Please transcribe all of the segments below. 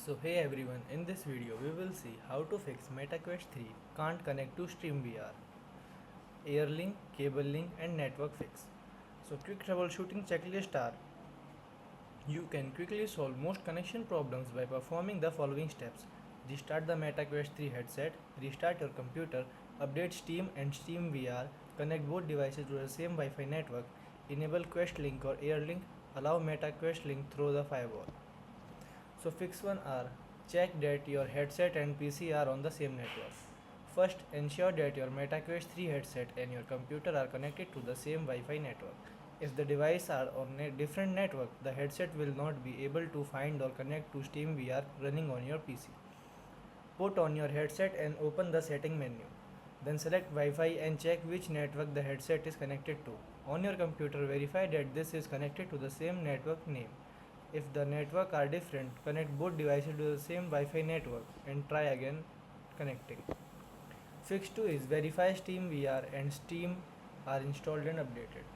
So hey everyone, in this video we will see how to fix MetaQuest 3 can't connect to SteamVR, Airlink, cable link and network fix. So quick troubleshooting checklist are: you can quickly solve most connection problems by performing the following steps. Restart the MetaQuest 3 headset, restart your computer, update Steam and SteamVR, connect both devices to the same Wi-Fi network, enable Quest Link or Airlink, allow MetaQuest Link through the firewall. So fix 1 are: check that your headset and PC are on the same network. First, ensure that your MetaQuest 3 headset and your computer are connected to the same Wi-Fi network. If the devices are on a different network, the headset will not be able to find or connect to SteamVR running on your PC. Put on your headset and open the setting menu. Then select Wi-Fi and check which network the headset is connected to. On your computer, verify that this is connected to the same network name. If the network are different, connect both devices to the same Wi-Fi network and try again connecting. Fix 2 is: verify SteamVR and Steam are installed and updated.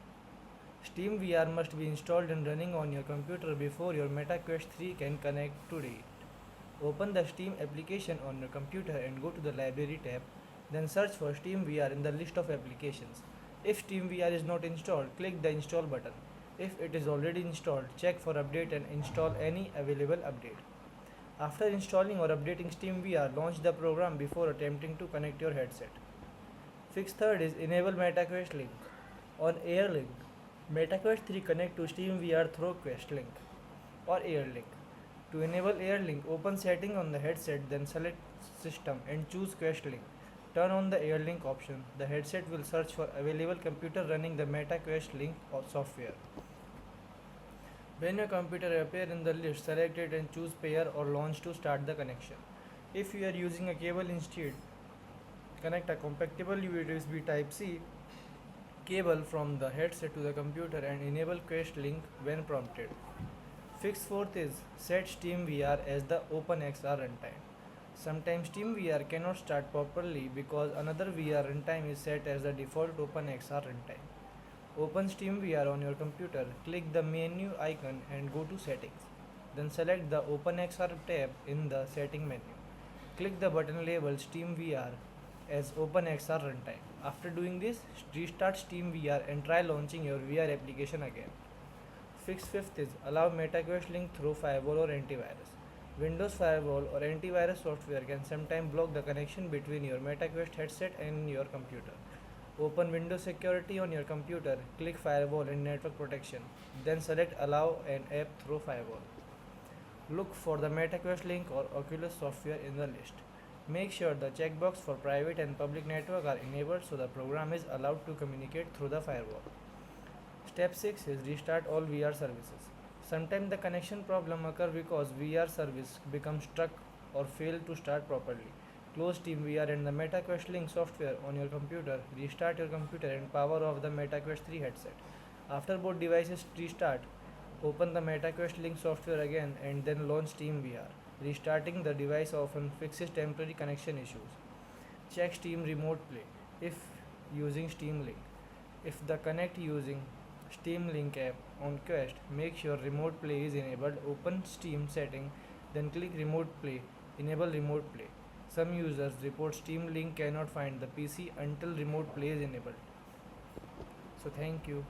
SteamVR must be installed and running on your computer before your MetaQuest 3 can connect to it. Open the Steam application on your computer and go to the library tab. Then search for SteamVR in the list of applications. If SteamVR is not installed, click the install button. If it is already installed, check for update and install any available update. After installing or updating SteamVR, launch the program before attempting to connect your headset. Fix 3rd is: enable MetaQuest Link. On Airlink, MetaQuest 3 connect to SteamVR through Quest Link or Airlink. To enable Airlink, open setting on the headset, then select System and choose Quest Link. Turn on the Airlink option. The headset will search for available computer running the MetaQuest Link or software. When your computer appears in the list, select it and choose pair or launch to start the connection. If you are using a cable instead, connect a compatible USB Type-C cable from the headset to the computer and enable Quest Link when prompted. Fix 4th is: set SteamVR as the OpenXR runtime. Sometimes SteamVR cannot start properly because another VR runtime is set as the default OpenXR runtime. Open SteamVR on your computer, click the menu icon and go to Settings. Then select the OpenXR tab in the Setting menu. Click the button labeled SteamVR as OpenXR runtime. After doing this, restart SteamVR and try launching your VR application again. Fix 5th is: allow MetaQuest Link through firewall or antivirus. Windows Firewall or antivirus software can sometimes block the connection between your MetaQuest headset and your computer. Open Windows Security on your computer, click Firewall and Network Protection, then select Allow an app through firewall. Look for the MetaQuest Link or Oculus software in the list. Make sure the checkbox for private and public network are enabled so the program is allowed to communicate through the firewall. Step 6 is: restart all VR services. Sometimes the connection problem occurs because VR service becomes stuck or fail to start properly. Close SteamVR and the MetaQuest Link software on your computer, restart your computer and power off the MetaQuest 3 headset. After both devices restart, open the MetaQuest Link software again and then launch SteamVR. Restarting the device often fixes temporary connection issues. Check Steam Remote Play if using Steam Link. If the connect using Steam Link app on Quest, make sure Remote Play is enabled. Open Steam setting, then click Remote Play. Enable Remote Play. Some users report Steam Link cannot find the PC until Remote Play is enabled. So thank you.